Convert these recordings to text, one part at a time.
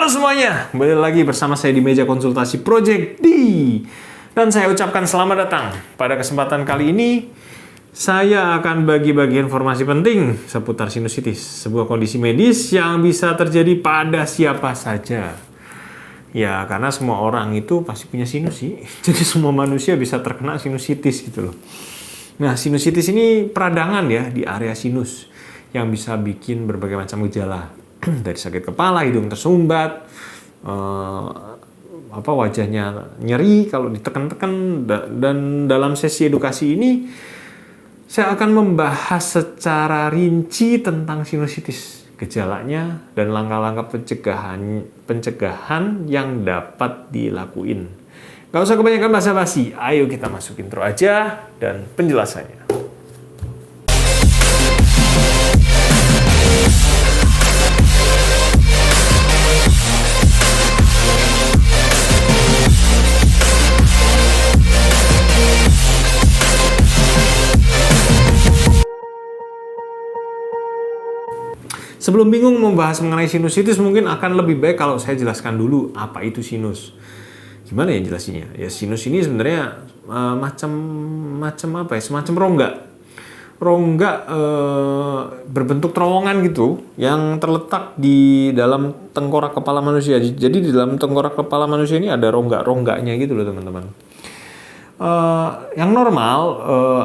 Halo semuanya, kembali lagi bersama saya di meja konsultasi Project D. Dan saya ucapkan selamat datang. Pada kesempatan kali ini, saya akan bagi-bagi informasi penting seputar sinusitis, sebuah kondisi medis yang bisa terjadi pada siapa saja. Ya, karena semua orang itu pasti punya sinus sih. Jadi semua manusia bisa terkena sinusitis gitu loh. Nah, sinusitis ini peradangan ya di area sinus yang bisa bikin berbagai macam gejala. Dari sakit kepala, hidung tersumbat, wajahnya nyeri kalau ditekan-tekan. Dan dalam sesi edukasi ini saya akan membahas secara rinci tentang sinusitis, gejalanya dan langkah-langkah pencegahan yang dapat dilakuin. Gak usah kebanyakan basa-basi, ayo kita masuk intro aja dan penjelasannya. Sebelum bingung membahas mengenai sinusitis, mungkin akan lebih baik kalau saya jelaskan dulu apa itu sinus. Gimana ya jelasinnya? Ya sinus ini sebenarnya semacam rongga. Rongga berbentuk terowongan gitu yang terletak di dalam tengkorak kepala manusia. Jadi di dalam tengkorak kepala manusia ini ada rongga-rongganya gitu loh teman-teman. Yang normal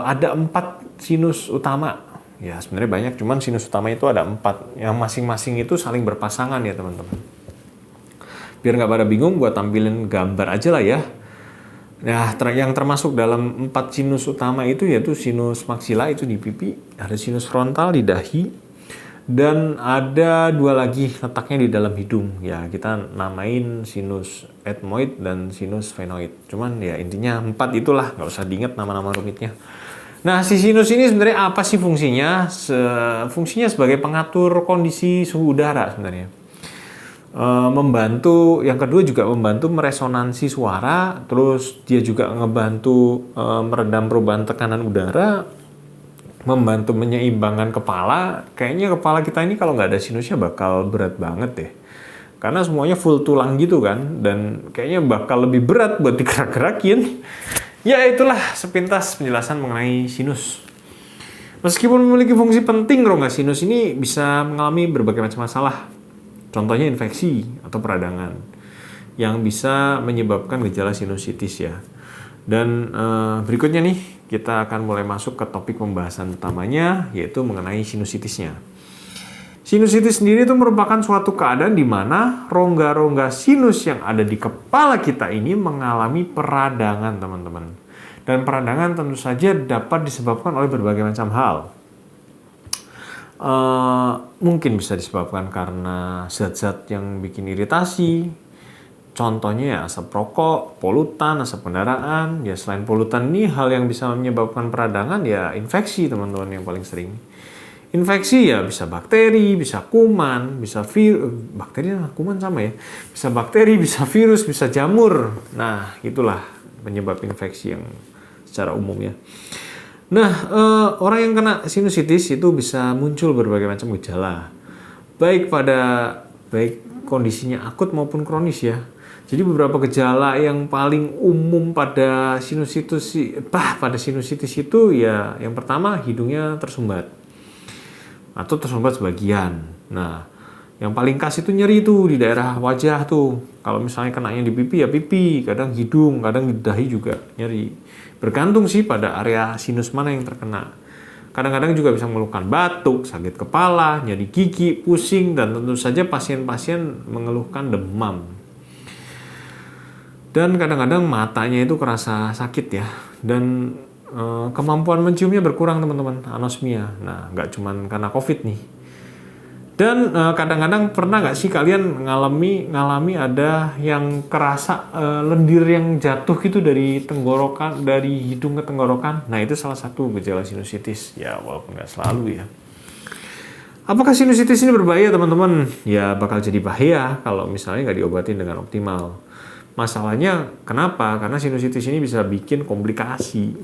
ada 4 sinus utama. Ya sebenarnya banyak, cuman sinus utama itu ada 4. Yang masing-masing itu saling berpasangan ya teman-teman. Biar nggak pada bingung, gua tampilin gambar aja lah ya. Nah, yang termasuk dalam 4 sinus utama itu yaitu sinus maksila itu di pipi, ada sinus frontal di dahi, dan ada 2 lagi letaknya di dalam hidung. Ya kita namain sinus ethmoid dan sinus sphenoid. Cuman ya intinya 4 itulah, nggak usah diingat nama-nama rumitnya. Nah, si sinus ini sebenarnya apa sih fungsinya? Fungsinya sebagai pengatur kondisi suhu udara sebenarnya. Membantu, yang kedua juga membantu meresonansi suara, terus dia juga ngebantu meredam perubahan tekanan udara, membantu menyeimbangkan kepala. Kayaknya kepala kita ini kalau nggak ada sinusnya bakal berat banget deh. Karena semuanya full tulang gitu kan, dan kayaknya bakal lebih berat buat digerak-gerakin. Ya itulah sepintas penjelasan mengenai sinus. Meskipun memiliki fungsi penting, rongga sinus ini bisa mengalami berbagai macam masalah. Contohnya infeksi atau peradangan yang bisa menyebabkan gejala sinusitis ya. Dan berikutnya nih kita akan mulai masuk ke topik pembahasan utamanya, yaitu mengenai sinusitisnya. Sinusitis sendiri itu merupakan suatu keadaan di mana rongga-rongga sinus yang ada di kepala kita ini mengalami peradangan, teman-teman. Dan peradangan tentu saja dapat disebabkan oleh berbagai macam hal. Mungkin bisa disebabkan karena zat-zat yang bikin iritasi. Contohnya ya asap rokok, polutan, asap kendaraan. Ya selain polutan ini hal yang bisa menyebabkan peradangan ya infeksi, teman-teman, yang paling sering. Infeksi ya bisa bakteri, bisa kuman, bisa virus. Bakteri dan kuman sama ya. Bisa bakteri, bisa virus, bisa jamur. Nah, itulah penyebab infeksi yang secara umum ya. Nah, orang yang kena sinusitis itu bisa muncul berbagai macam gejala. Baik kondisinya akut maupun kronis ya. Jadi beberapa gejala yang paling umum pada sinusitis itu ya yang pertama hidungnya tersumbat atau tersumbat sebagian. Nah, yang paling khas itu nyeri tuh di daerah wajah tuh. Kalau misalnya kenanya di pipi ya pipi, kadang hidung, kadang di dahi juga nyeri. Bergantung sih pada area sinus mana yang terkena. Kadang-kadang juga bisa mengeluhkan batuk, sakit kepala, nyeri gigi, pusing, dan tentu saja pasien-pasien mengeluhkan demam. Dan kadang-kadang matanya itu kerasa sakit ya. Dan kemampuan menciumnya berkurang, teman-teman, anosmia. Nah, nggak cuma karena COVID nih. Dan kadang-kadang pernah nggak sih kalian ngalami ada yang kerasa lendir yang jatuh gitu dari tenggorokan, dari hidung ke tenggorokan? Nah, itu salah satu gejala sinusitis. Ya, walaupun nggak selalu ya. Apakah sinusitis ini berbahaya, teman-teman? Ya, bakal jadi bahaya kalau misalnya nggak diobatin dengan optimal. Masalahnya kenapa? Karena sinusitis ini bisa bikin komplikasi.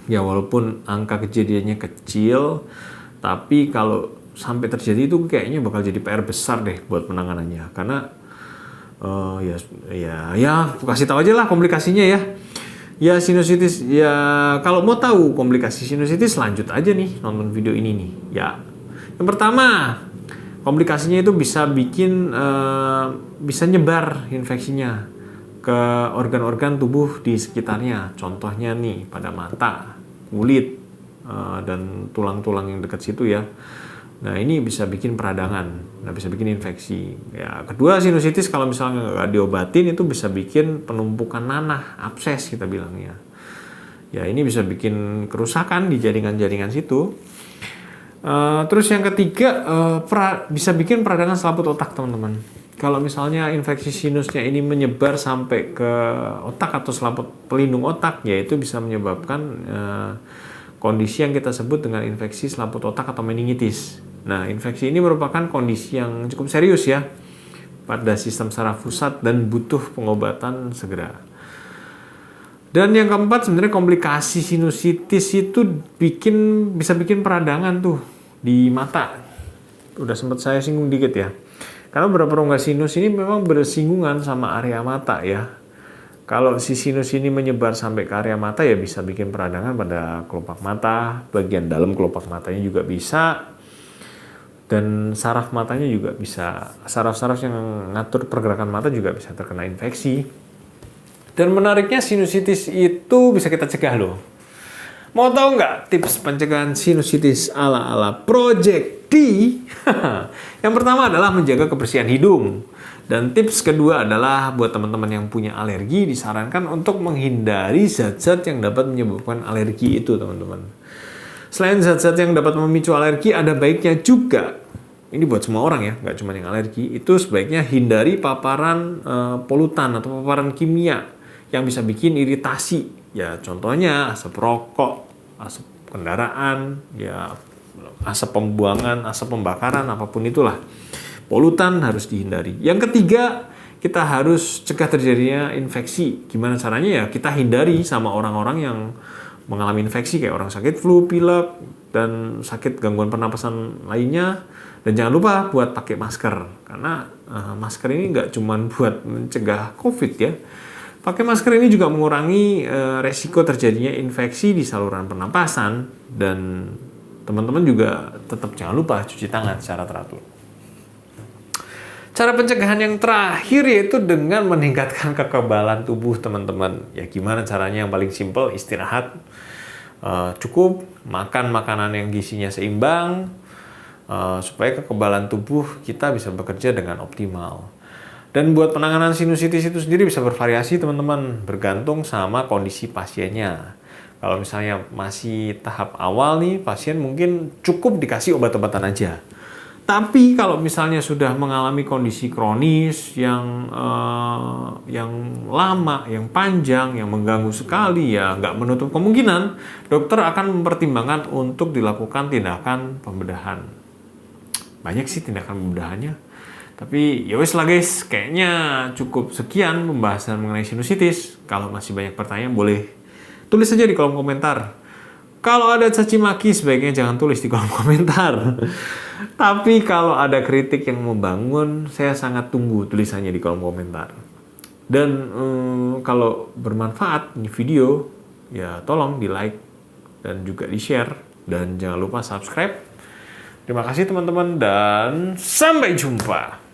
Ya walaupun angka kejadiannya kecil, tapi kalau sampai terjadi itu kayaknya bakal jadi PR besar deh buat penanganannya. Karena Ya kasih tahu aja lah komplikasinya ya. Ya sinusitis ya, kalau mau tahu komplikasi sinusitis lanjut aja nih nonton video ini nih. Ya. Yang pertama, komplikasinya itu bisa nyebar infeksinya ke organ-organ tubuh di sekitarnya. Contohnya nih pada mata, kulit, dan tulang-tulang yang dekat situ ya. Nah ini bisa bikin peradangan, bisa bikin infeksi. Ya, kedua sinusitis kalau misalnya nggak diobatin itu bisa bikin penumpukan nanah, abses kita bilangnya. Ya ini bisa bikin kerusakan di jaringan-jaringan situ. Terus yang ketiga bisa bikin peradangan selaput otak teman-teman. Kalau misalnya infeksi sinusnya ini menyebar sampai ke otak atau selaput pelindung otak, ya itu bisa menyebabkan kondisi yang kita sebut dengan infeksi selaput otak atau meningitis. Nah, infeksi ini merupakan kondisi yang cukup serius ya pada sistem saraf pusat dan butuh pengobatan segera. Dan yang keempat sebenarnya komplikasi sinusitis itu bisa bikin peradangan tuh di mata. Udah sempat saya singgung dikit ya. Karena beberapa rongga sinus ini memang bersinggungan sama area mata ya. Kalau si sinus ini menyebar sampai ke area mata ya bisa bikin peradangan pada kelopak mata, bagian dalam kelopak matanya juga bisa. Dan saraf matanya juga bisa, saraf-saraf yang ngatur pergerakan mata juga bisa terkena infeksi. Dan menariknya sinusitis itu bisa kita cegah loh. Mau tahu nggak tips pencegahan sinusitis ala-ala Project D? Yang pertama adalah menjaga kebersihan hidung. Dan tips kedua adalah buat teman-teman yang punya alergi disarankan untuk menghindari zat-zat yang dapat menyebabkan alergi itu teman-teman. Selain zat-zat yang dapat memicu alergi, ada baiknya juga, ini buat semua orang ya, nggak cuma yang alergi, itu sebaiknya hindari paparan polutan atau paparan kimia yang bisa bikin iritasi. Ya contohnya asap rokok, asap kendaraan, ya asap pembuangan, asap pembakaran, apapun itulah. Polutan harus dihindari. Yang ketiga, kita harus cegah terjadinya infeksi. Gimana caranya ya? Kita hindari sama orang-orang yang mengalami infeksi kayak orang sakit flu, pilek, dan sakit gangguan pernapasan lainnya. Dan jangan lupa buat pakai masker. Karena masker ini nggak cuma buat mencegah COVID ya. Pakai masker ini juga mengurangi resiko terjadinya infeksi di saluran pernapasan. Dan teman-teman juga tetap jangan lupa cuci tangan secara teratur. Cara pencegahan yang terakhir yaitu dengan meningkatkan kekebalan tubuh teman-teman. Ya gimana caranya? Yang paling simpel, istirahat cukup, makan makanan yang gizinya seimbang, supaya kekebalan tubuh kita bisa bekerja dengan optimal. Dan buat penanganan sinusitis itu sendiri bisa bervariasi teman-teman, bergantung sama kondisi pasiennya. Kalau misalnya masih tahap awal nih, pasien mungkin cukup dikasih obat-obatan aja. Tapi kalau misalnya sudah mengalami kondisi kronis yang lama, yang panjang, yang mengganggu sekali, ya nggak menutup kemungkinan dokter akan mempertimbangkan untuk dilakukan tindakan pembedahan. Banyak sih tindakan pembedahannya. Tapi ya wes lah guys, kayaknya cukup sekian pembahasan mengenai sinusitis. Kalau masih banyak pertanyaan boleh tulis saja di kolom komentar. Kalau ada caci maki sebaiknya jangan tulis di kolom komentar. Tapi kalau ada kritik yang membangun, saya sangat tunggu tulisannya di kolom komentar. Dan kalau bermanfaat di video, ya tolong di like dan juga di share. Dan jangan lupa subscribe. Terima kasih teman-teman dan sampai jumpa.